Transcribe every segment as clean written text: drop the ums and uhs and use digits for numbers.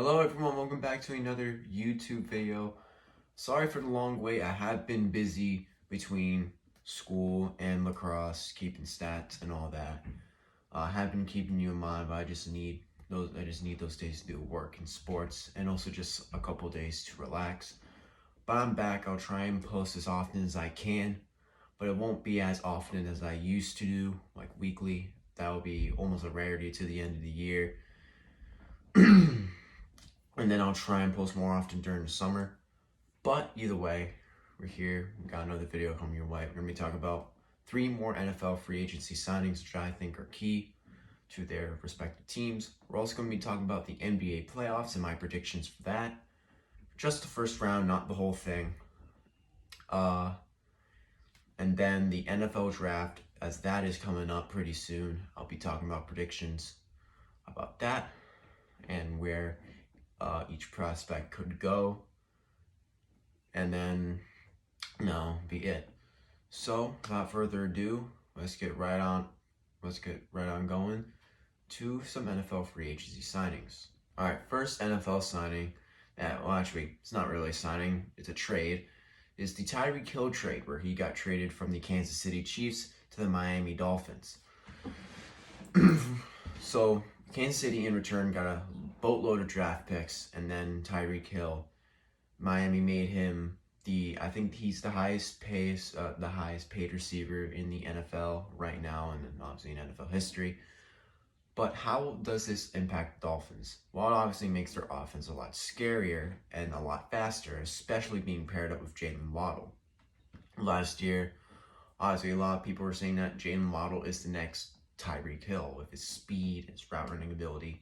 Hello everyone, welcome back to another YouTube video. Sorry for the long wait. I have been busy between school and lacrosse, keeping stats and all that. I have been keeping you in mind, but I just need those days to do work and sports, and also just a couple days to relax. But I'm back. I'll try and post as often as I can, but it won't be as often as I used to do, like weekly. That will be almost a rarity to the end of the year. And then I'll try and post more often during the summer. But either way, we're here. We got another video coming your way. We're going to be talking about 3 more NFL free agency signings, which I think are key to their respective teams. We're also going to be talking about the NBA playoffs and my predictions for that. Just the first round, not the whole thing. And then the NFL draft, as that is coming up pretty soon. I'll be talking about predictions about that and where each prospect could go, and then be it. So without further ado, let's get right on going to some NFL free agency signings. All right, first NFL signing, well actually it's not really a signing, it's a trade, is the Tyreek Hill trade, where he got traded from the Kansas City Chiefs to the Miami Dolphins. So Kansas City in return got a boatload of draft picks, and then Tyreek Hill. Miami made him I think he's the highest paid receiver in the NFL right now, and obviously in NFL history. But how does this impact the Dolphins? Well, it obviously makes their offense a lot scarier and a lot faster, especially being paired up with Jaylen Waddle. Last year, obviously a lot of people were saying that Jaylen Waddle is the next Tyreek Hill with his speed, his route running ability.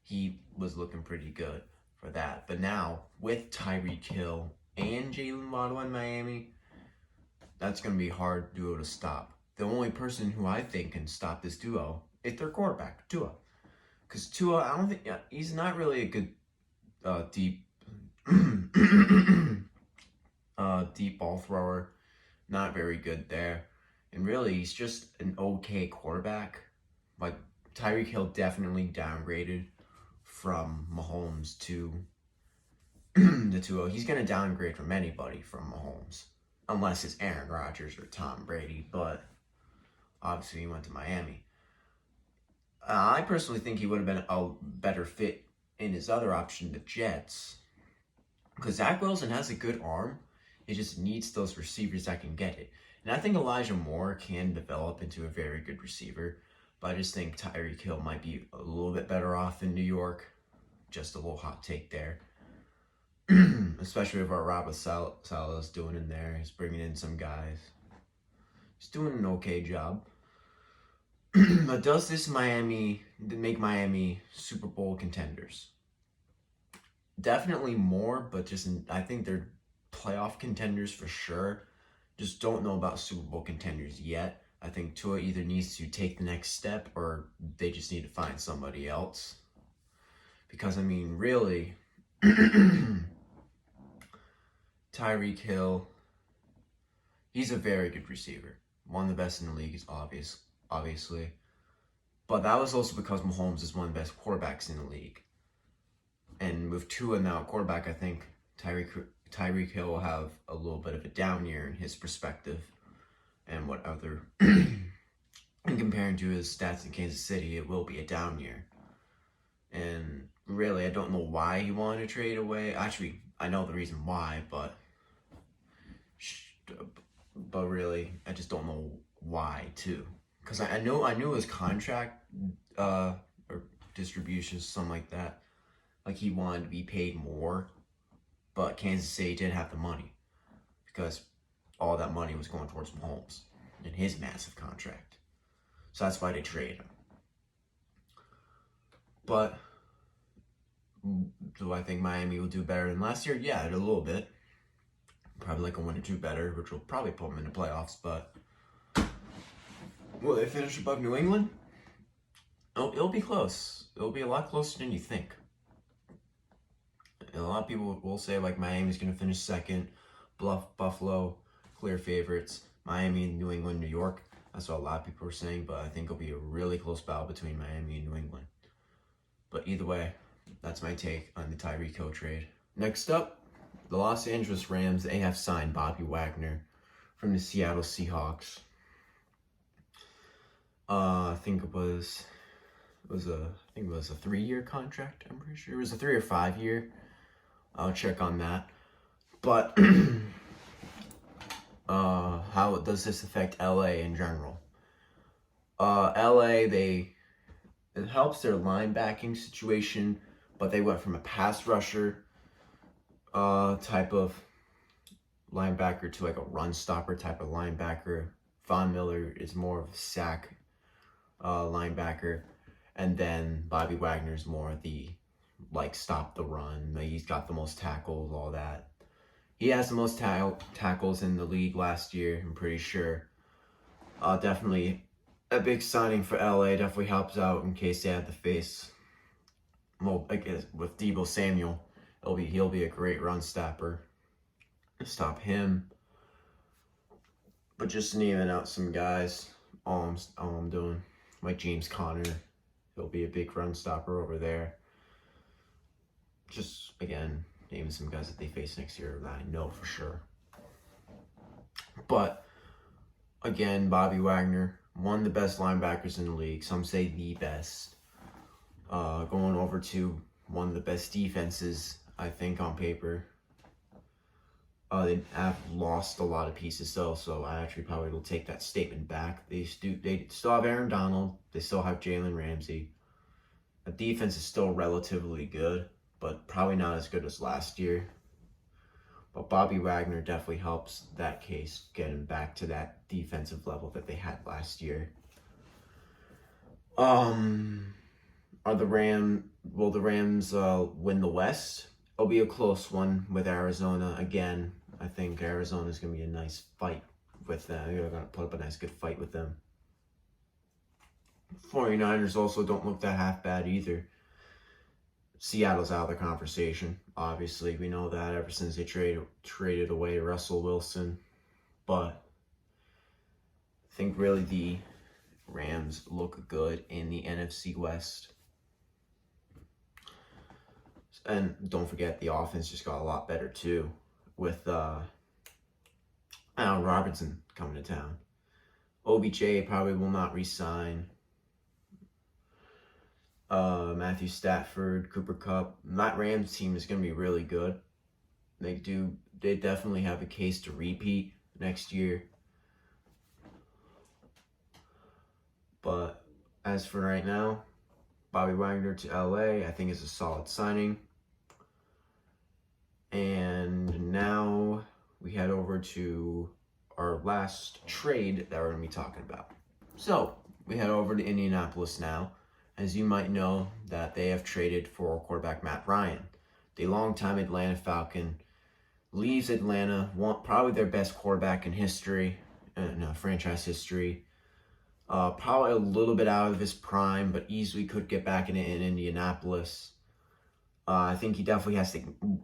He was looking pretty good for that. But now, with Tyreek Hill and Jaylen Waddle in Miami, that's going to be a hard duo to stop. The only person who I think can stop this duo is their quarterback, Tua. Because Tua, I don't think, he's not really a good deep deep ball thrower. Not very good there. And really, he's just an okay quarterback. Like, Tyreek Hill definitely downgraded from Mahomes to the 2-0. He's going to downgrade from anybody from Mahomes, unless it's Aaron Rodgers or Tom Brady, but obviously he went to Miami. I personally think he would have been a better fit in his other option, the Jets, because Zach Wilson has a good arm. It just needs those receivers that can get it. And I think Elijah Moore can develop into a very good receiver, but I just think Tyreek Hill might be a little bit better off in New York. Just a little hot take there. Especially with what Robert Saleh is doing in there. He's bringing in some guys. He's doing an okay job. But does this make Miami Super Bowl contenders? Definitely more, but I think they're playoff contenders for sure. Just don't know about Super Bowl contenders yet. I think Tua either needs to take the next step, or they just need to find somebody else. Because, I mean, really, Tyreek Hill, he's a very good receiver. One of the best in the league is obviously. But that was also because Mahomes is one of the best quarterbacks in the league. And with Tua now at quarterback, I think Tyreek Hill will have a little bit of a down year in his perspective. And and comparing to his stats in Kansas City, it will be a down year. And really, I don't know why he wanted to trade away. Actually, I know the reason why, but really, I just don't know why too. Because I knew his contract or distributions, something like that. Like, he wanted to be paid more, but Kansas City didn't have the money because all that money was going towards Mahomes and his massive contract. So that's why they traded him. But do I think Miami will do better than last year? Yeah, a little bit. Probably like a 1 or 2 better, which will probably put them in the playoffs. But will they finish above New England? It'll be close. It'll be a lot closer than you think. And a lot of people will say, like, Miami's going to finish second. Buffalo, clear favorites. Miami, New England, New York. That's what a lot of people are saying, but I think it'll be a really close battle between Miami and New England. But either way, that's my take on the Tyreek Hill trade. Next up, the Los Angeles Rams. They have signed Bobby Wagner from the Seattle Seahawks. I think it was a 3-year contract. I'm pretty sure it was a 3 or 5 year. I'll check on that. But how does this affect LA in general? LA, it helps their linebacking situation, but they went from a pass rusher type of linebacker to like a run stopper type of linebacker. Von Miller is more of a sack linebacker, and then Bobby Wagner's more the stop the run. He's got the most tackles, all that. He has the most tackles in the league last year, I'm pretty sure. Definitely a big signing for LA. Definitely helps out in case they have to face, well, I guess with Deebo Samuel, he'll be a great run stopper. Stop him. But just naming out some guys, all I'm doing, like James Conner, he'll be a big run stopper over there. Just again, naming some guys that they face next year that I know for sure. But again, Bobby Wagner, one of the best linebackers in the league. Some say the best. Going over to one of the best defenses, I think, on paper. They have lost a lot of pieces though, so I actually probably will take that statement back. They still have Aaron Donald. They still have Jalen Ramsey. The defense is still relatively good, but probably not as good as last year. But Bobby Wagner definitely helps that case, getting back to that defensive level that they had last year. Will the Rams win the West? It'll be a close one with Arizona. Again, I think Arizona's going to be a nice fight with them. They're going to put up a nice good fight with them. 49ers also don't look that half bad either. Seattle's out of the conversation. Obviously, we know that ever since they traded away Russell Wilson. But I think really the Rams look good in the NFC West. And don't forget, the offense just got a lot better too, with Allen Robinson coming to town. OBJ probably will not re-sign. Matthew Stafford, Cooper Kupp. That Rams team is going to be really good. They definitely have a case to repeat next year. But as for right now, Bobby Wagner to LA, I think is a solid signing. And now we head over to our last trade that we're going to be talking about. So we head over to Indianapolis now. As you might know, that they have traded for quarterback Matt Ryan. The longtime Atlanta Falcon leaves Atlanta, probably their best quarterback in history, franchise history. Probably a little bit out of his prime, but easily could get back in Indianapolis. I think he definitely has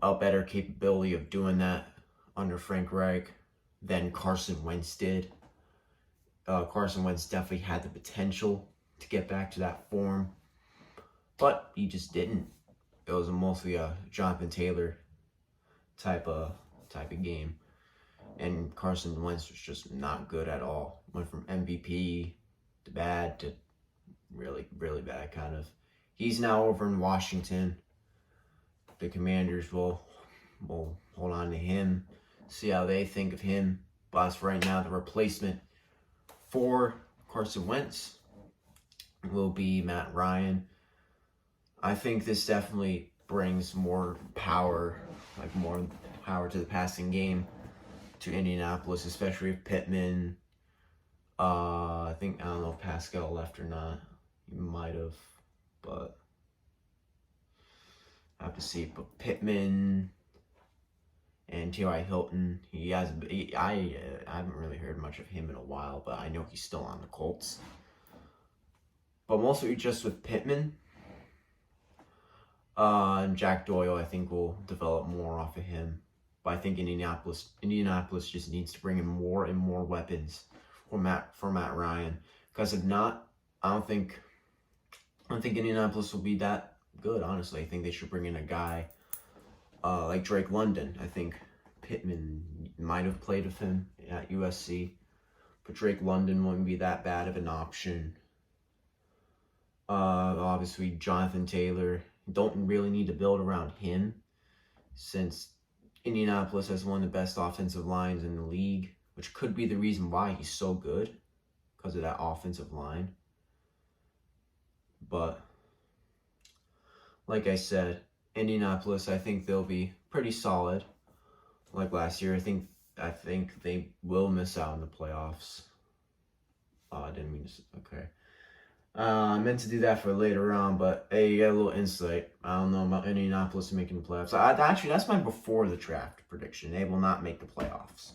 a better capability of doing that under Frank Reich than Carson Wentz did. Carson Wentz definitely had the potential to get back to that form, but he just didn't. It was mostly a Jonathan Taylor type of game, and Carson Wentz was just not good at all. Went from MVP to bad to really, really bad, kind of. He's now over in Washington. The Commanders will hold on to him, see how they think of him. But as for right now, the replacement for Carson Wentz will be Matt Ryan. I think this definitely brings more power to the passing game to Indianapolis, especially if Pittman. I don't know if Pascal left or not. He might have, but I have to see. But Pittman and T.Y. Hilton, I haven't really heard much of him in a while, but I know he's still on the Colts. But mostly just with Pittman. And Jack Doyle, I think, will develop more off of him. But I think Indianapolis just needs to bring in more and more weapons for Matt Ryan. Because if not, I don't think Indianapolis will be that good, honestly. I think they should bring in a guy like Drake London. I think Pittman might have played with him at USC, but Drake London wouldn't be that bad of an option. Obviously, Jonathan Taylor. Don't really need to build around him since Indianapolis has one of the best offensive lines in the league, which could be the reason why he's so good, because of that offensive line. But like I said, Indianapolis, I think they'll be pretty solid. Like last year, I think they will miss out on the playoffs. I didn't mean to. Okay. I meant to do that for later on, but hey, you got a little insight. I don't know about Indianapolis making the playoffs. Actually, that's my before the draft prediction. They will not make the playoffs.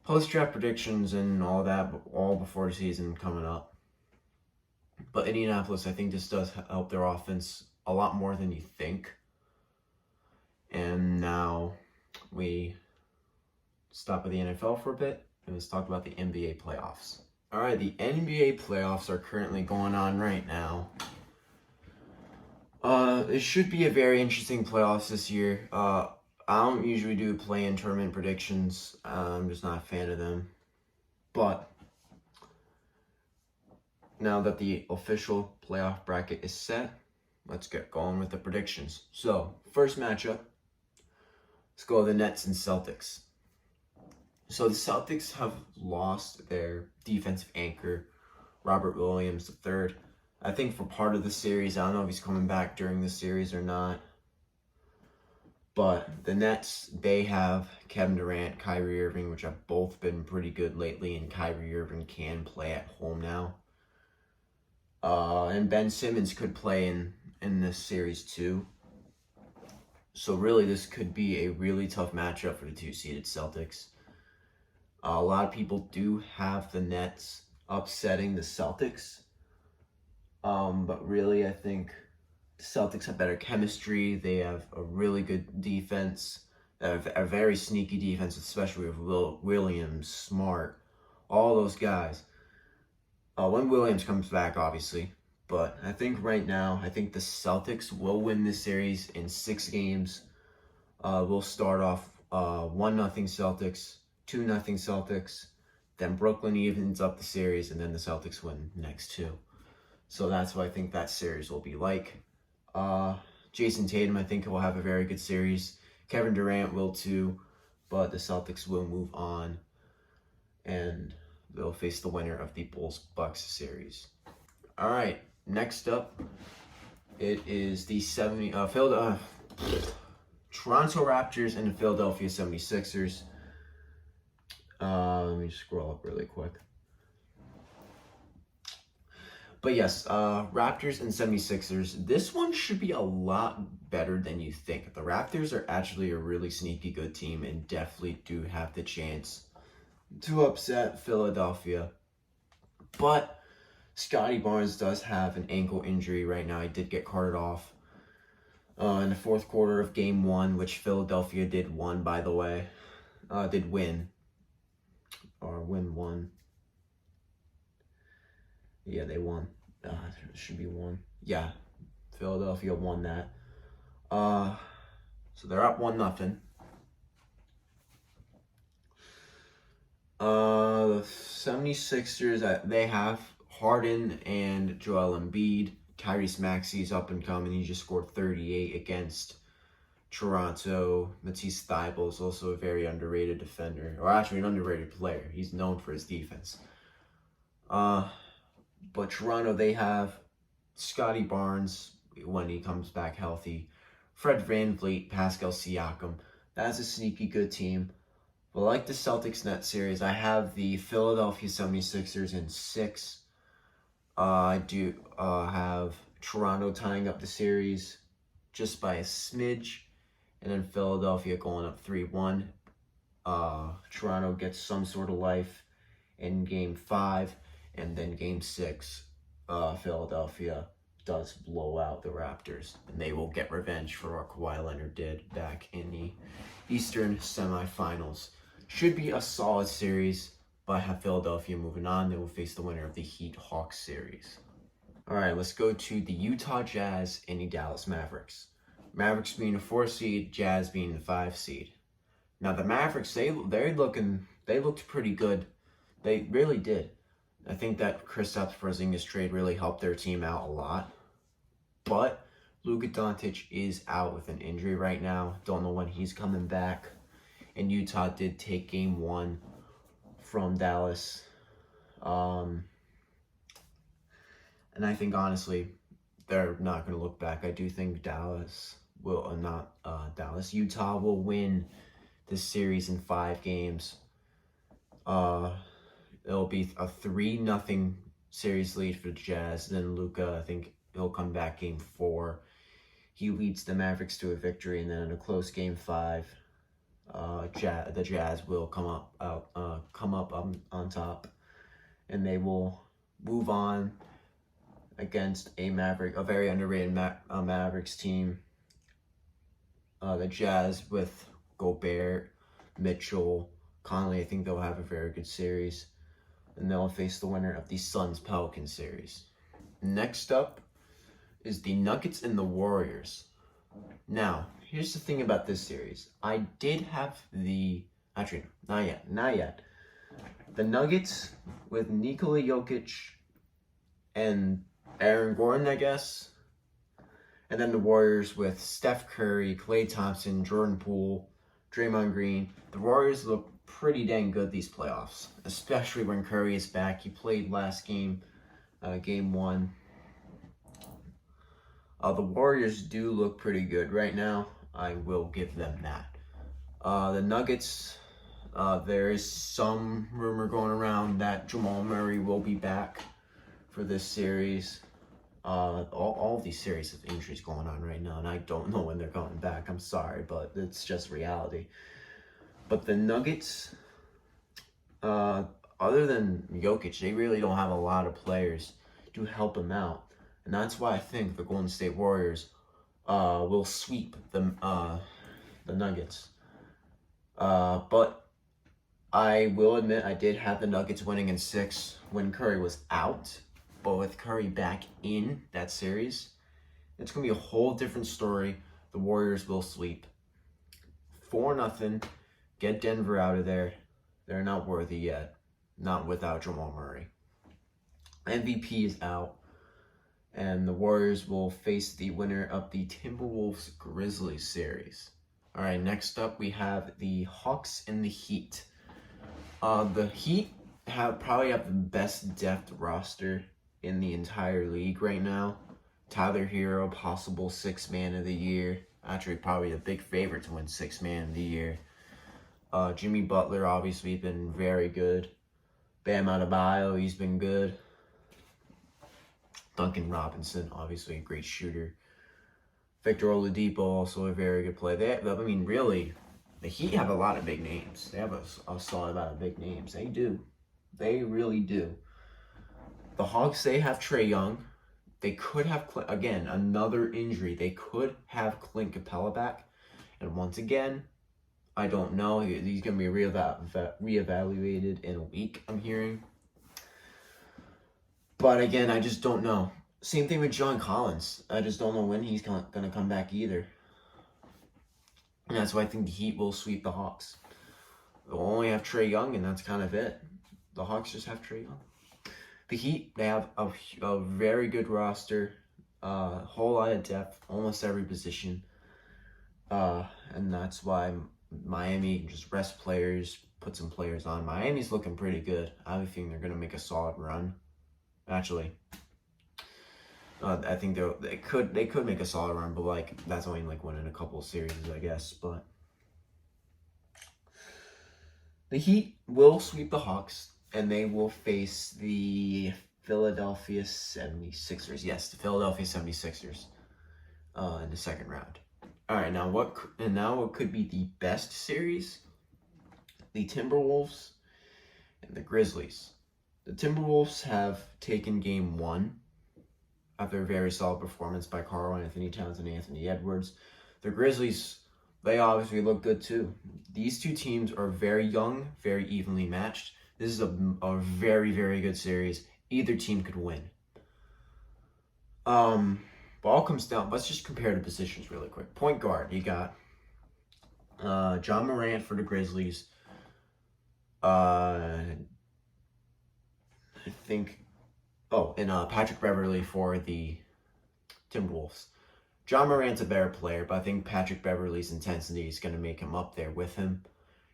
Post-draft predictions and all that, all before the season coming up. But Indianapolis, I think this does help their offense a lot more than you think. And now we stop at the NFL for a bit, and let's talk about the NBA playoffs. All right, the NBA playoffs are currently going on right now. It should be a very interesting playoffs this year. I don't usually do play-in tournament predictions. I'm just not a fan of them. But now that the official playoff bracket is set, let's get going with the predictions. So, first matchup, let's go with the Nets and Celtics. So the Celtics have lost their defensive anchor, Robert Williams III. I think for part of the series, I don't know if he's coming back during the series or not. But the Nets, they have Kevin Durant, Kyrie Irving, which have both been pretty good lately, and Kyrie Irving can play at home now. And Ben Simmons could play in this series too. So really, this could be a really tough matchup for the two-seeded Celtics. A lot of people do have the Nets upsetting the Celtics. But really, I think the Celtics have better chemistry. They have a really good defense. They have a very sneaky defense, especially with Williams, Smart, all those guys. When Williams comes back, obviously. But I think right now, I think the Celtics will win this series in 6 games. We'll start off 1-0 Celtics, 2-0 Celtics. Then Brooklyn evens up the series, and then the Celtics win the next 2. So that's what I think that series will be like. Jason Tatum, I think, will have a very good series. Kevin Durant will too, but the Celtics will move on, and they'll face the winner of the Bulls-Bucks series. All right, next up, it is the Toronto Raptors and the Philadelphia 76ers. Let me scroll up really quick. But yes, Raptors and 76ers. This one should be a lot better than you think. The Raptors are actually a really sneaky good team and definitely do have the chance to upset Philadelphia. But Scotty Barnes does have an ankle injury right now. He did get carted off in the 4th quarter of Game 1, which Philadelphia did win, by the way. Did win. Or win 1. Yeah, they won. It should be 1. Yeah, Philadelphia won that. So they're up 1-0. The 76ers, they have Harden and Joel Embiid. Tyrese Maxey's up and coming. He just scored 38 against Toronto. Matisse Thybulle is also a very underrated defender, or actually an underrated player. He's known for his defense. But Toronto, they have Scotty Barnes when he comes back healthy. Fred VanVleet, Pascal Siakam. That's a sneaky good team. But like the Celtics-Nets series, I have the Philadelphia 76ers in 6. I do have Toronto tying up the series just by a smidge. And then Philadelphia going up 3-1. Toronto gets some sort of life in Game 5. And then Game 6, Philadelphia does blow out the Raptors. And they will get revenge for what Kawhi Leonard did back in the Eastern semifinals. Should be a solid series, but I have Philadelphia moving on. They will face the winner of the Heat-Hawks series. All right, let's go to the Utah Jazz and the Dallas Mavericks. Mavericks being the 4 seed, Jazz being the 5 seed. Now the Mavericks, they looked pretty good. They really did. I think that Kristaps Porzingis trade really helped their team out a lot. But Luka Doncic is out with an injury right now. Don't know when he's coming back. And Utah did take game 1 from Dallas. And I think, honestly, they're not going to look back. I do think Utah will win this series in 5 games. It'll be a 3-0 series lead for the Jazz. Then Luka, I think he'll come back game 4. He leads the Mavericks to a victory, and then in a close game 5, the Jazz will come up on top, and they will move on against a very underrated Mavericks team. The Jazz with Gobert, Mitchell, Conley, I think they'll have a very good series, and they'll face the winner of the Suns-Pelicans series. Next up is the Nuggets and the Warriors. Now, here's the thing about this series. I did have not yet. The Nuggets with Nikola Jokic and Aaron Gordon, I guess. And then the Warriors with Steph Curry, Klay Thompson, Jordan Poole, Draymond Green. The Warriors look pretty dang good these playoffs, especially when Curry is back. He played last game, game 1. The Warriors do look pretty good right now. I will give them that. The Nuggets, there is some rumor going around that Jamal Murray will be back for this series. All of these series have injuries going on right now, and I don't know when they're coming back. I'm sorry, but it's just reality. But the Nuggets, other than Jokic, they really don't have a lot of players to help them out. And that's why I think the Golden State Warriors will sweep the Nuggets. But I will admit I did have the Nuggets winning in 6 when Curry was out. But with Curry back in that series, it's going to be a whole different story. The Warriors will sweep. 4-0. Get Denver out of there. They're not worthy yet. Not without Jamal Murray. MVP is out. And the Warriors will face the winner of the Timberwolves-Grizzlies series. All right, next up we have the Hawks and the Heat. The Heat probably have the best depth roster in the entire league right now. Tyler Hero, possible 6th man of the year. Actually, probably a big favorite to win 6th man of the year. Jimmy Butler, obviously, been very good. Bam Adebayo, he's been good. Duncan Robinson, obviously a great shooter. Victor Oladipo, also a very good player. Really, the Heat have a lot of big names. They have a solid amount of big names. They do. They really do. The Hawks, they have Trae Young. They could have, again, another injury. They could have Clint Capella back. And once again, I don't know. He's going to be reevaluated in a week, I'm hearing. But again, I just don't know. Same thing with John Collins. I just don't know when he's going to come back either. And that's why I think the Heat will sweep the Hawks. They'll only have Trae Young, and that's kind of it. The Hawks just have Trae Young. The Heat, they have a very good roster. A whole lot of depth, almost every position. And that's why Miami can just rest players, put some players on. Miami's looking pretty good. I have a feeling they're going to make a solid run. Actually, I think they could make a solid run, but that's only winning a couple of series, I guess. But the Heat will sweep the Hawks, and they will face the Philadelphia 76ers. Yes, the Philadelphia 76ers in the second round. All right, now what could be the best series? The Timberwolves and the Grizzlies. The Timberwolves have taken game 1 after a very solid performance by Karl-Anthony Towns and Anthony Edwards. The Grizzlies, they obviously look good too. These two teams are very young, very evenly matched. This is a very, very good series. Either team could win. Ball comes down. Let's just compare the positions really quick. Point guard, you got John Morant for the Grizzlies. I think. Oh, and Patrick Beverley for the Timberwolves. John Morant's a better player, but I think Patrick Beverley's intensity is going to make him up there with him.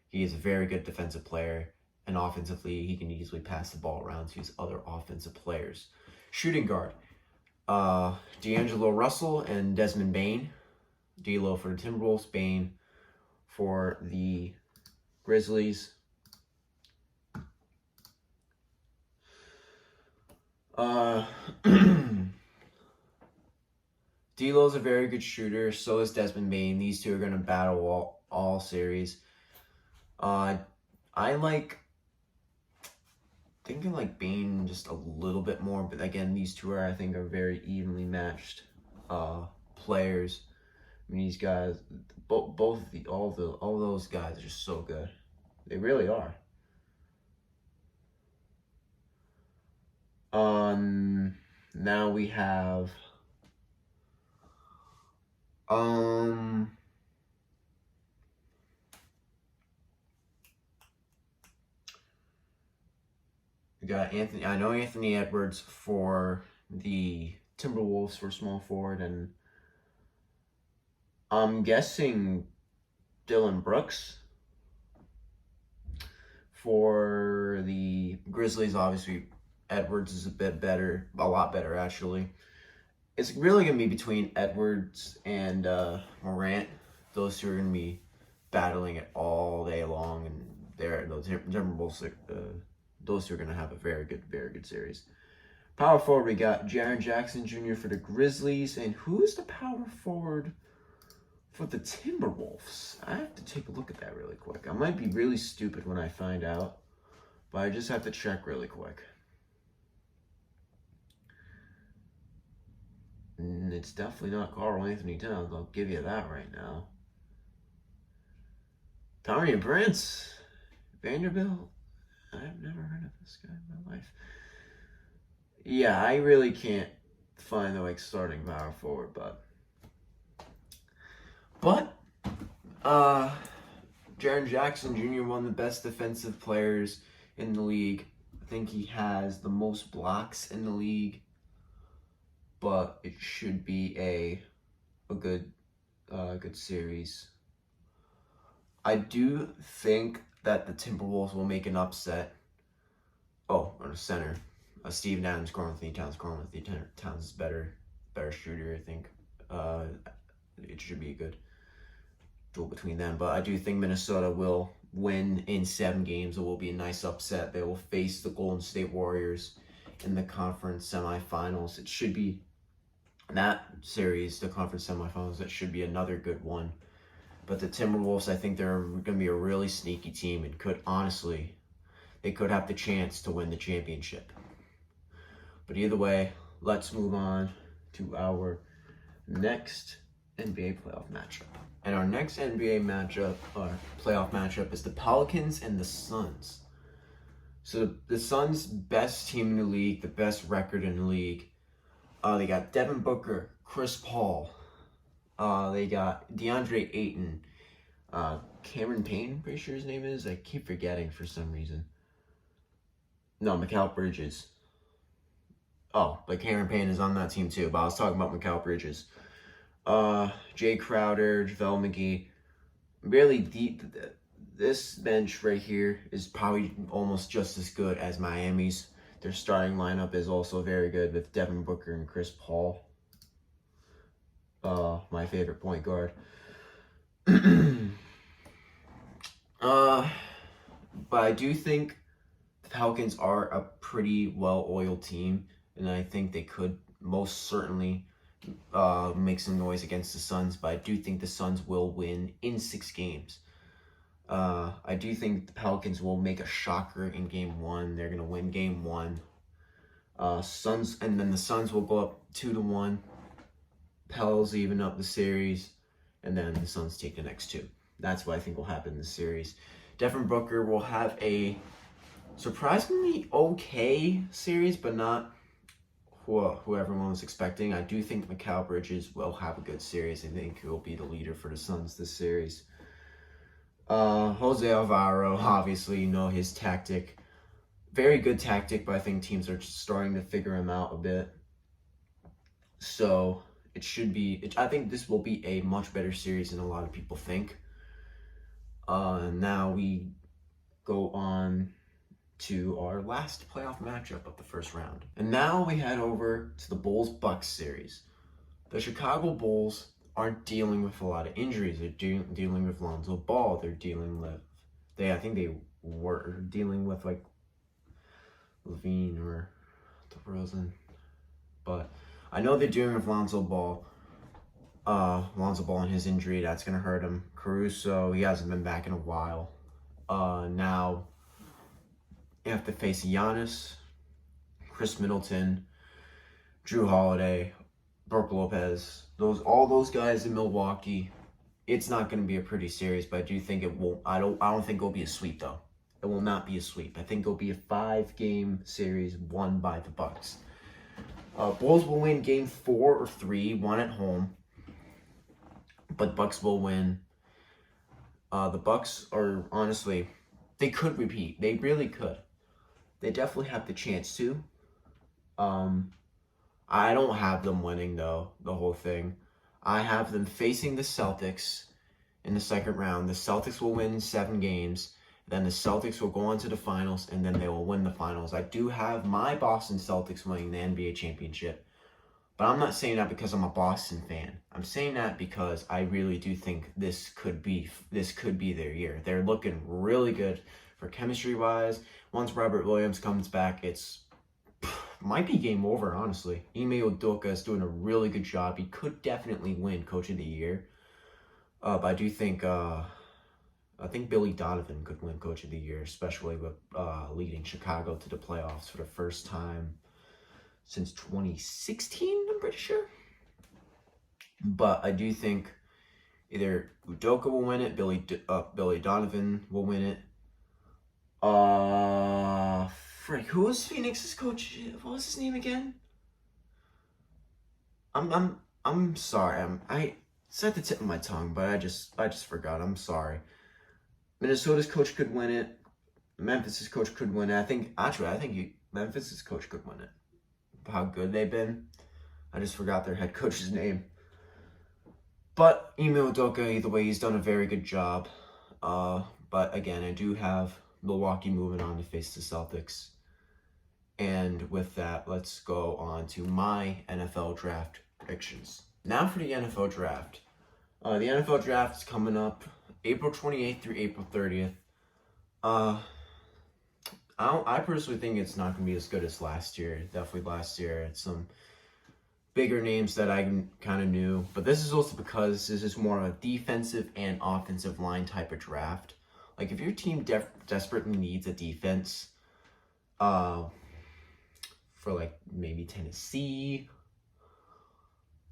He is a very good defensive player, and offensively, he can easily pass the ball around to his other offensive players. Shooting guard, D'Angelo Russell and Desmond Bane. D'Lo for the Timberwolves, Bane for the Grizzlies. D'Lo's a very good shooter. So is Desmond Bane. These two are going to battle all series. I like thinking like Bane just a little bit more, but again, these two I think are very evenly matched players. I mean, these guys, all those guys are just so good. They really are. Now we have we got Anthony Edwards for the Timberwolves for small forward, and I'm guessing Dillon Brooks for the Grizzlies. Obviously, Edwards is a lot better actually. It's really going to be between Edwards and Morant. Those two are going to be battling it all day long, and those Timberwolves, those two are going to have a very good series. Power forward, we got Jaren Jackson Jr. for the Grizzlies, and who's the power forward for the Timberwolves? I have to take a look at that really quick. I might be really stupid when I find out, but I just have to check really quick. It's definitely not Karl-Anthony Towns. I'll give you that right now. Taurean Prince, Vanderbilt. I've never heard of this guy in my life. Yeah, I really can't find the starting power forward, but Jaren Jackson Jr., one of the best defensive players in the league. I think he has the most blocks in the league. But it should be a good series. I do think that the Timberwolves will make an upset. Oh, on the center, Steven Adams, Karl-Anthony Towns. Karl-Anthony Towns is better shooter. I think it should be a good duel between them. But I do think Minnesota will win in 7 games. It will be a nice upset. They will face the Golden State Warriors in the conference semifinals. It should be that series, the conference semifinals, that should be another good one. But the Timberwolves, I think they're going to be a really sneaky team and they could have the chance to win the championship. But either way, let's move on to our next NBA playoff matchup. And our next NBA playoff matchup is the Pelicans and the Suns. So the Suns, best team in the league, the best record in the league. They got Devin Booker, Chris Paul. They got DeAndre Ayton, Cameron Payne, pretty sure his name is. I keep forgetting for some reason. No, Mikal Bridges. Oh, but Cameron Payne is on that team too, but I was talking about Mikal Bridges. Jay Crowder, JaVale McGee. Really deep. This bench right here is probably almost just as good as Miami's. Their starting lineup is also very good with Devin Booker and Chris Paul. My favorite point guard. But I do think the Pelicans are a pretty well-oiled team, and I think they could most certainly make some noise against the Suns, but I do think the Suns will win in 6 games. I do think the Pelicans will make a shocker in game 1. They're going to win game 1. And then the Suns will go up 2-1. Pels even up the series, and then the Suns take the next 2. That's what I think will happen in this series. Devin Booker will have a surprisingly okay series, but not who everyone was expecting. I do think Mikal Bridges will have a good series. I think he'll be the leader for the Suns this series. Jose Alvaro, obviously, you know his tactic. Very good tactic, but I think teams are starting to figure him out a bit. So it should be, I think this will be a much better series than a lot of people think. Now we go on to our last playoff matchup of the first round. And now we head over to the Bulls-Bucks series. The Chicago Bulls aren't dealing with a lot of injuries. They're dealing with Lonzo Ball. They're dealing with, I think they were dealing with like Levine or DeRozan. But I know they're dealing with Lonzo Ball. Lonzo Ball and his injury, that's going to hurt him. Caruso, he hasn't been back in a while. Now you have to face Giannis, Chris Middleton, Drew Holiday, Brook Lopez. All those guys in Milwaukee. It's not going to be a pretty series, but I do think it won't. I don't think it'll be a sweep though. It will not be a sweep. I think it'll be a 5-game series won by the Bucks. Bulls will win game 4 or 3, one at home. But Bucks will win. The Bucks are, honestly, they could repeat. They really could. They definitely have the chance to. I don't have them winning, though, the whole thing. I have them facing the Celtics in the second round. The Celtics will win 7 games. Then the Celtics will go on to the finals, and then they will win the finals. I do have my Boston Celtics winning the NBA championship. But I'm not saying that because I'm a Boston fan. I'm saying that because I really do think this could be their year. They're looking really good for chemistry-wise. Once Robert Williams comes back, might be game over, honestly. Ime Udoka is doing a really good job. He could definitely win Coach of the Year. But I do think I think Billy Donovan could win Coach of the Year, especially with leading Chicago to the playoffs for the first time since 2016, I'm pretty sure. But I do think either Udoka will win it, Billy Donovan will win it. Who was Phoenix's coach? What was his name again? I'm sorry. It's at the tip of my tongue, but I just forgot. I'm sorry. Minnesota's coach could win it. Memphis's coach could win it. I think Memphis's coach could win it. How good they've been. I just forgot their head coach's name. But Ime Udoka, either way, he's done a very good job. But again, I do have Milwaukee moving on to face the Celtics. And with that, let's go on to my NFL draft predictions. Now for the NFL draft. The NFL draft is coming up April 28th through April 30th. I personally think it's not going to be as good as last year. Definitely last year. It's some bigger names that I kind of knew. But this is also because this is more of a defensive and offensive line type of draft. Like, if your team desperately needs a defense, for like maybe Tennessee,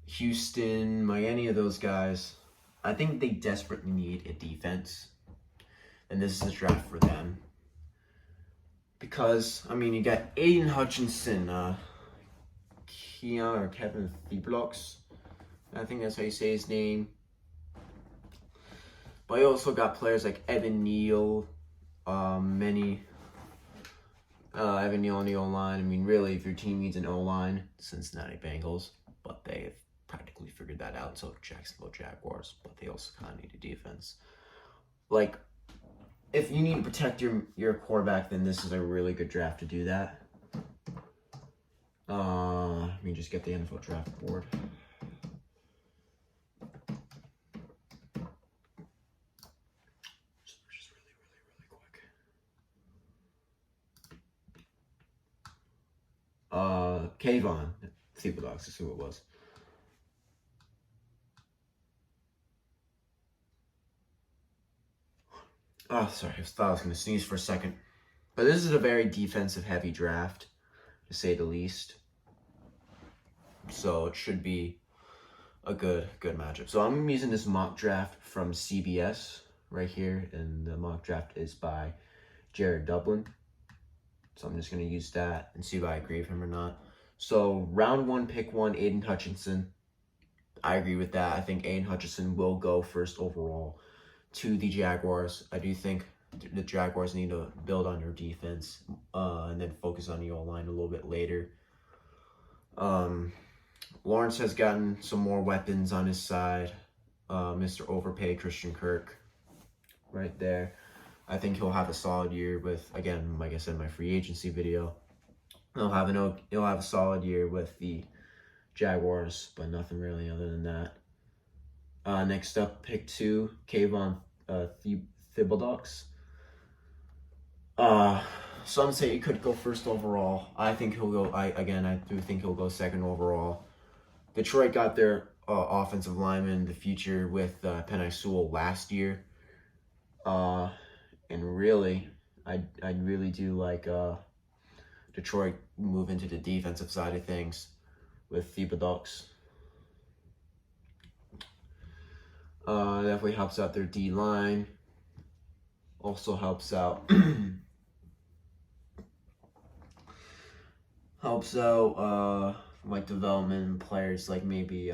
Houston, any of those guys, I think they desperately need a defense. And this is a draft for them. Because, you got Aiden Hutchinson, Kevin Thibodeaux. I think that's how you say his name. But you also got players like Evan Neal, Evan Neal on the O-line. Really, if your team needs an O-line, Cincinnati Bengals. But they have practically figured that out, so Jacksonville Jaguars. But they also kind of need a defense. Like, if you need to protect your quarterback, then this is a really good draft to do that. Let me just get the NFL draft board. Just really quick. Kayvon Thibodeaux is who it was. Oh, sorry, I thought I was going to sneeze for a second. But this is a very defensive-heavy draft, to say the least. So it should be a good matchup. So I'm using this mock draft from CBS right here, and the mock draft is by Jared Dublin. So I'm just going to use that and see if I agree with him or not. So round 1, pick 1, Aiden Hutchinson. I agree with that. I think Aiden Hutchinson will go first overall to the Jaguars. I do think the Jaguars need to build on their defense and then focus on the O-line a little bit later. Lawrence has gotten some more weapons on his side. Mr. Overpay, Christian Kirk, right there. I think he'll have a solid year with, again, like I said in my free agency video, he'll have a solid year with the Jaguars, but nothing really other than that. Next up, pick 2, Kayvon Thibodeaux. Some say he could go first overall. I think he'll go. I do think he'll go second overall. Detroit got their offensive lineman in the future with Penei Sewell last year. And really, I really do like Detroit move into the defensive side of things with Thibodeaux. Definitely helps out their D-line. Also helps out like development players like maybe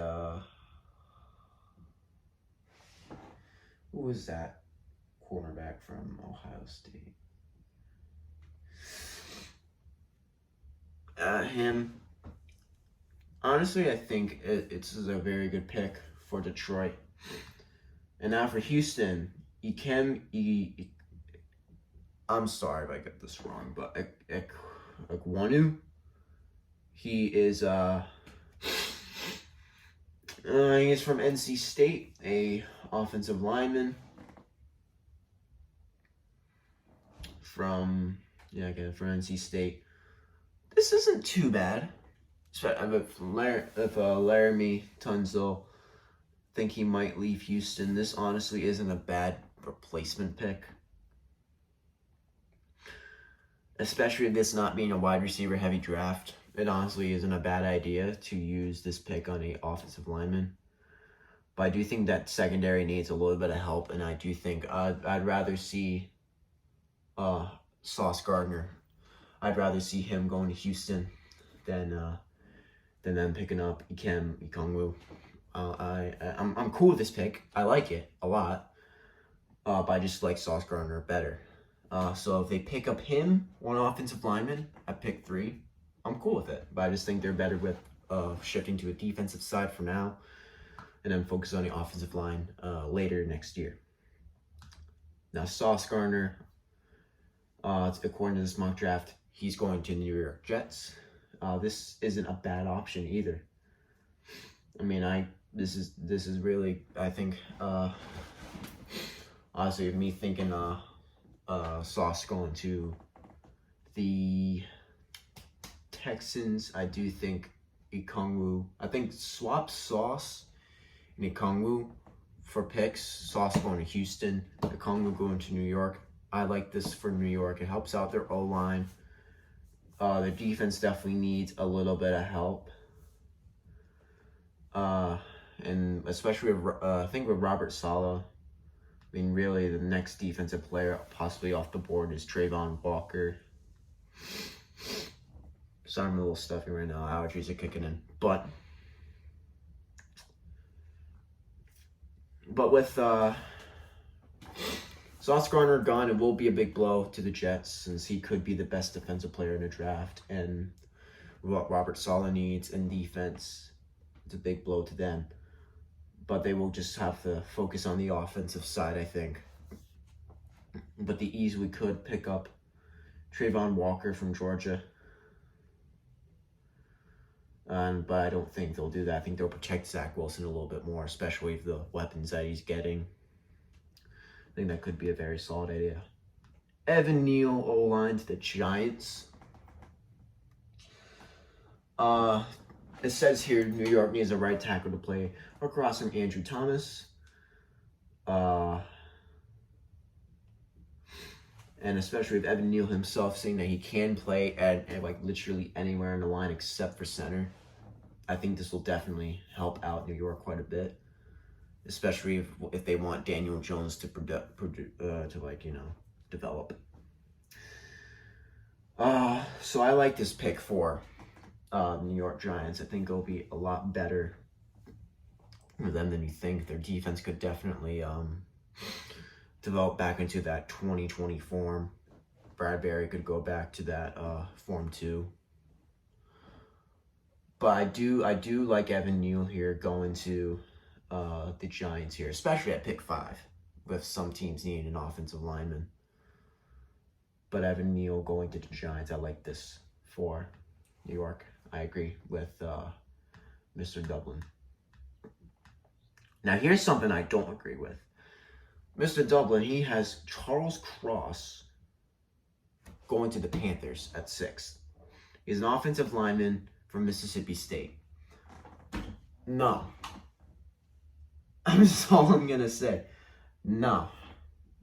who was that cornerback from Ohio State? Him. Honestly, I think it's a very good pick for Detroit. And now for Houston, I'm sorry if I get this wrong, but Ekwonu, he is he's from NC State, a offensive lineman from NC State. This isn't too bad. If Laramie Tunsil think he might leave Houston, this honestly isn't a bad replacement pick. Especially this not being a wide receiver heavy draft. It honestly isn't a bad idea to use this pick on a offensive lineman. But I do think that secondary needs a little bit of help, and I do think I'd rather see Sauce Gardner. I'd rather see him going to Houston than them picking up Ikem Ekwonu. I'm cool with this pick. I like it a lot, but I just like Sauce Gardner better. So if they pick up him, one offensive lineman at pick 3, I'm cool with it. But I just think they're better with shifting to a defensive side for now, and then focus on the offensive line later next year. Now Sauce Gardner, according to this mock draft, he's going to the New York Jets. This isn't a bad option either. I mean, this is really, I think, honestly, me thinking Sauce going to the Texans. I do think Ekwonu. I think swap Sauce and Ekwonu for picks. Sauce going to Houston, Ekwonu going to New York. I like this for New York. It helps out their O-line. The defense definitely needs a little bit of help. And especially with, I think with Robert Saleh, I mean, really, the next defensive player possibly off the board is Travon Walker. Sorry, I'm a little stuffy right now. Allergies are kicking in. But with Sauce Gardner gone, it will be a big blow to the Jets since he could be the best defensive player in the draft. And what Robert Saleh needs in defense, it's a big blow to them. But they will just have to focus on the offensive side, I think. But they easily could pick up Travon Walker from Georgia. But I don't think they'll do that. I think they'll protect Zach Wilson a little bit more, especially with the weapons that he's getting. I think that could be a very solid idea. Evan Neal, O-line to the Giants. It says here New York needs a right tackle to play across from Andrew Thomas. And especially with Evan Neal himself saying that he can play at like literally anywhere in the line except for center. I think this will definitely help out New York quite a bit, especially if they want Daniel Jones to develop. So I like this pick 4. New York Giants. I think it'll be a lot better for them than you think. Their defense could definitely develop back into that 2020 form. Bradbury could go back to that form too. But I do like Evan Neal here going to the Giants here, especially at pick 5, with some teams needing an offensive lineman. But Evan Neal going to the Giants, I like this for New York. I agree with Mr. Dublin. Now here's something I don't agree with. Mr. Dublin, he has Charles Cross going to the Panthers at 6th. He's an offensive lineman from Mississippi State. No. That's all I'm going to say. No.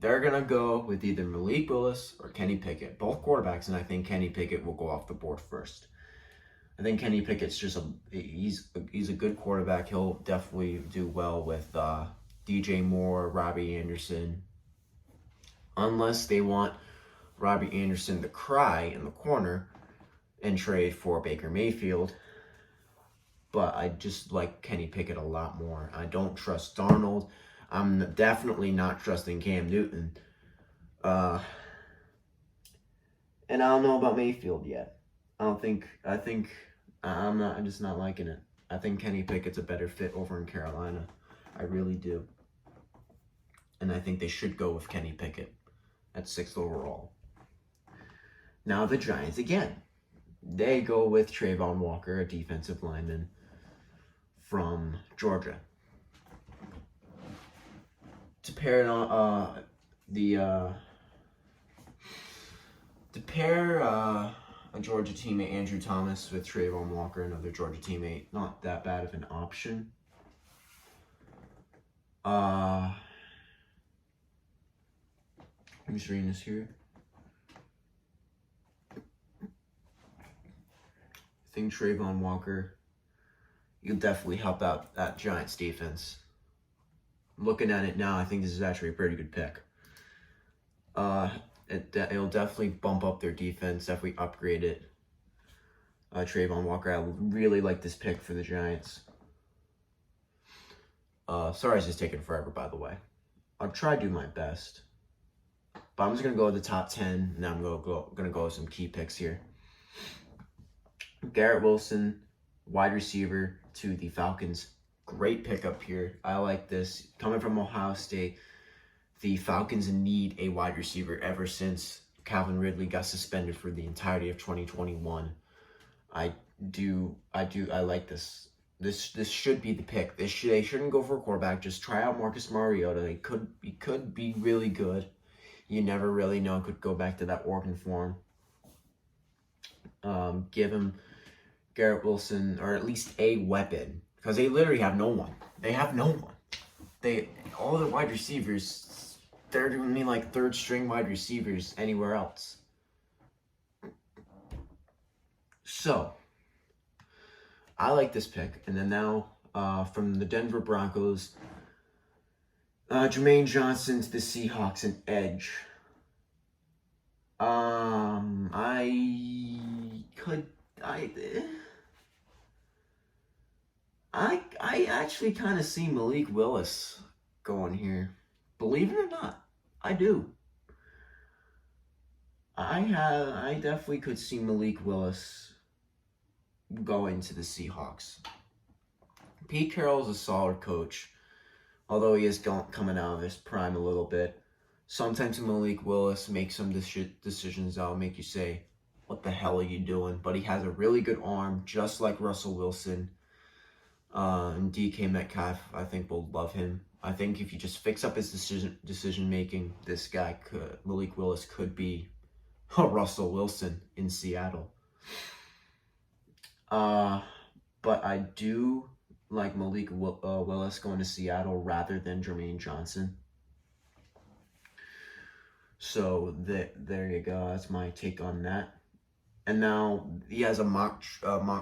They're going to go with either Malik Willis or Kenny Pickett. Both quarterbacks, and I think Kenny Pickett will go off the board first. I think Kenny Pickett's just he's a good quarterback. He'll definitely do well with DJ Moore, Robbie Anderson. Unless they want Robbie Anderson to cry in the corner and trade for Baker Mayfield. But I just like Kenny Pickett a lot more. I don't trust Darnold. I'm definitely not trusting Cam Newton. And I don't know about Mayfield yet. I'm just not liking it. I think Kenny Pickett's a better fit over in Carolina. I really do. And I think they should go with Kenny Pickett at 6th overall. Now the Giants again. They go with Trayvon Walker, a defensive lineman from Georgia. To pair a Georgia teammate, Andrew Thomas, with Trayvon Walker, another Georgia teammate, not that bad of an option. I'm just reading this here. I think Trayvon Walker, you'll definitely help out that Giants defense. Looking at it now, I think this is actually a pretty good pick. It'll definitely bump up their defense, definitely upgrade it. Trayvon Walker, I really like this pick for the Giants. Sorry it's just taking forever, by the way. I'll try to do my best. But I'm just going to go with the top 10, and I'm going to go with some key picks here. Garrett Wilson, wide receiver to the Falcons. Great pickup here. I like this. Coming from Ohio State, the Falcons need a wide receiver ever since Calvin Ridley got suspended for the entirety of 2021. I like this. This should be the pick. They shouldn't go for a quarterback. Just try out Marcus Mariota. He could be really good. You never really know. Could go back to that Oregon form. Give him Garrett Wilson, or at least a weapon, because they literally have no one. They have no one. All the wide receivers, they're doing me like third string wide receivers anywhere else. So I like this pick. And then now from the Denver Broncos, Jermaine Johnson to the Seahawks, an edge. I actually kind of see Malik Willis going here. Believe it or not, I do. I definitely could see Malik Willis going to the Seahawks. Pete Carroll's a solid coach, although he is coming out of his prime a little bit. Sometimes Malik Willis makes some decisions that'll make you say, what the hell are you doing? But he has a really good arm, just like Russell Wilson. And DK Metcalf, I think, will love him. I think if you just fix up his decision making, Malik Willis could be Russell Wilson in Seattle. But I do like Malik Willis going to Seattle rather than Jermaine Johnson. So there you go. That's my take on that. And now he has a mock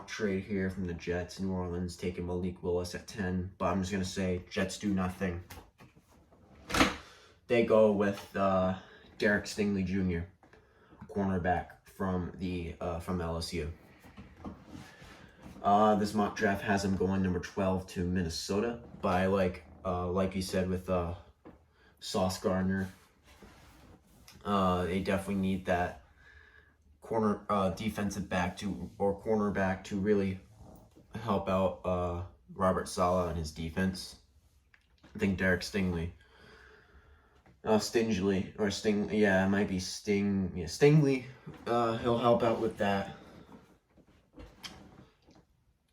trade here from the Jets. New Orleans taking Malik Willis at 10. But I'm just going to say Jets do nothing. They go with Derek Stingley Jr., cornerback from LSU. This mock draft has him going number 12 to Minnesota. But I like you said with Sauce Gardner, they definitely need that defensive back or cornerback to really help out Robert Saleh and his defense. I think Derek Stingley. Stingley. Yeah, it might be Stingley. He'll help out with that.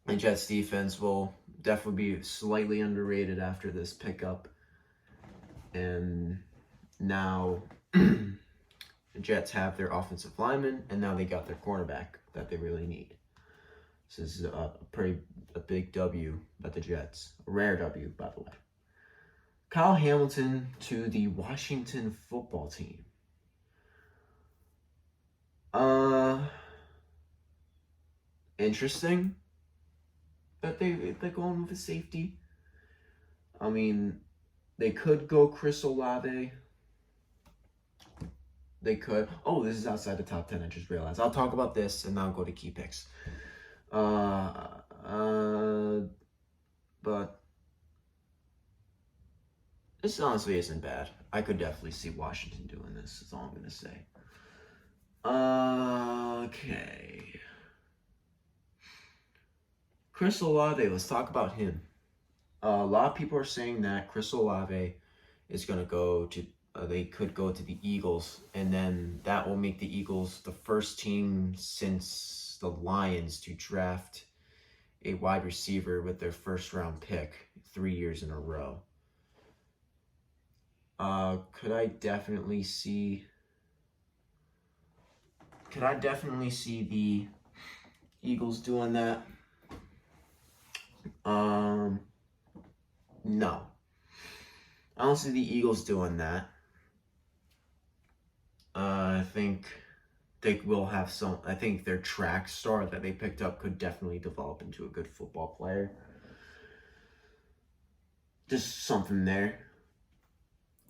The Jets defense will definitely be slightly underrated after this pickup. And now the Jets have their offensive lineman, and now they got their cornerback that they really need. This is a big W by the Jets. A rare W, by the way. Kyle Hamilton to the Washington football team. Interesting that they're going with a safety. I mean, they could go Chris Olave. They could. Oh, this is outside the top 10. I just realized. I'll talk about this and then I'll go to key picks. But this honestly isn't bad. I could definitely see Washington doing this. That's all I'm gonna say. Okay. Chris Olave. Let's talk about him. A lot of people are saying that Chris Olave is gonna go to. They could go to the Eagles, and then that will make the Eagles the first team since the Lions to draft a wide receiver with their first round pick 3 years in a row. Could I definitely see the Eagles doing that? No. I don't see the Eagles doing that. I think they will have some. I think their track star that they picked up could definitely develop into a good football player. Just something there.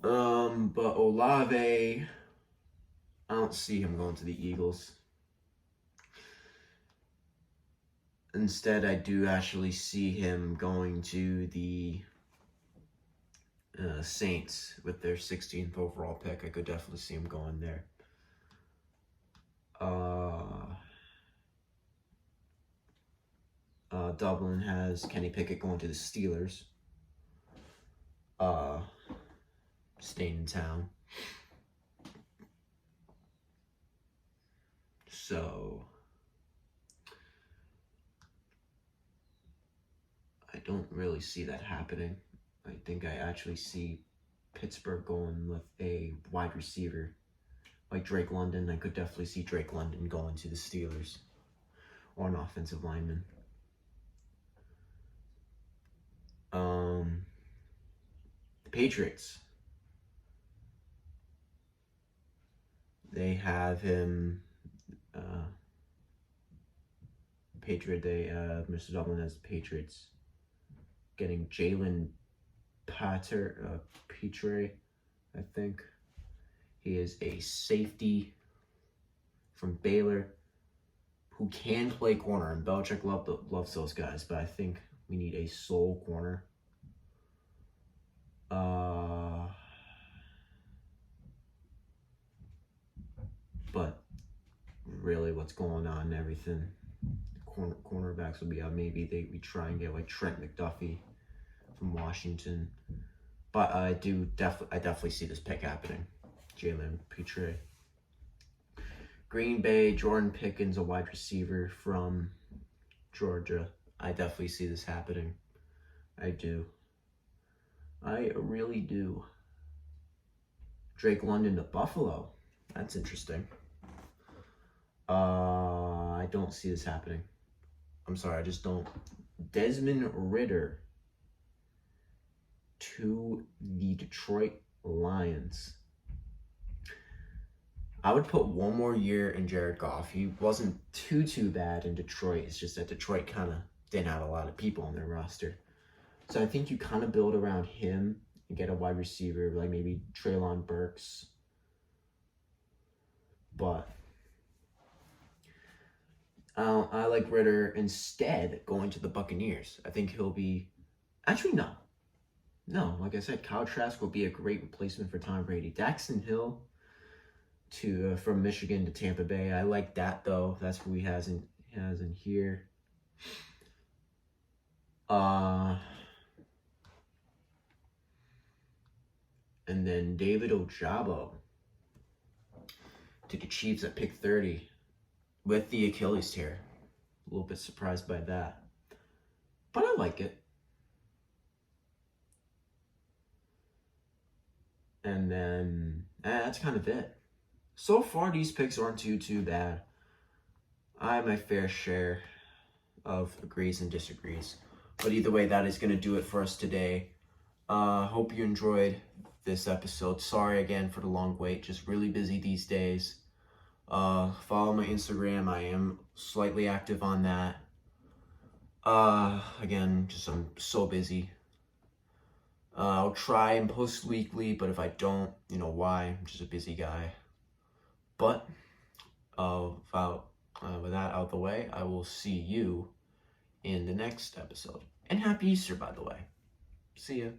But Olave, I don't see him going to the Eagles. Instead, I do actually see him going to the Saints with their 16th overall pick. I could definitely see him going there. Dublin has Kenny Pickett going to the Steelers. Staying in town. So I don't really see that happening. I think I actually see Pittsburgh going with a wide receiver like Drake London. I could definitely see Drake London going to the Steelers or an offensive lineman. The Patriots. They have him. Mr. Dublin has the Patriots getting Jalen Petre, I think. He is a safety from Baylor who can play corner, and Belichick loves those guys, but I think we need a sole corner. But really, what's going on and everything, cornerbacks will be out. Maybe we try and get like Trent McDuffie from Washington. But I definitely see this pick happening. Jalen Petre. Green Bay, Jordan Pickens, a wide receiver from Georgia. I definitely see this happening. I do. I really do. Drake London to Buffalo. That's interesting. I don't see this happening. I'm sorry, I just don't. Desmond Ridder to the Detroit Lions. I would put one more year in Jared Goff. He wasn't too bad in Detroit. It's just that Detroit kind of didn't have a lot of people on their roster. So I think you kind of build around him and get a wide receiver like maybe Treylon Burks. But I like Ritter instead going to the Buccaneers. I think he'll be. Actually, no. No, like I said, Kyle Trask will be a great replacement for Tom Brady. Daxton Hill to from Michigan to Tampa Bay. I like that though. That's who he has in here. And then David Ojabo to the Chiefs at pick 30 with the Achilles tear. A little bit surprised by that, but I like it. And then that's kind of it. So far, these picks aren't too bad. I have my fair share of agrees and disagrees. But either way, that is going to do it for us today. Hope you enjoyed this episode. Sorry again for the long wait. Just really busy these days. Follow my Instagram. I am slightly active on that. Again, just I'm so busy. I'll try and post weekly, but if I don't, you know why. I'm just a busy guy. But with that out the way, I will see you in the next episode. And happy Easter, by the way. See ya.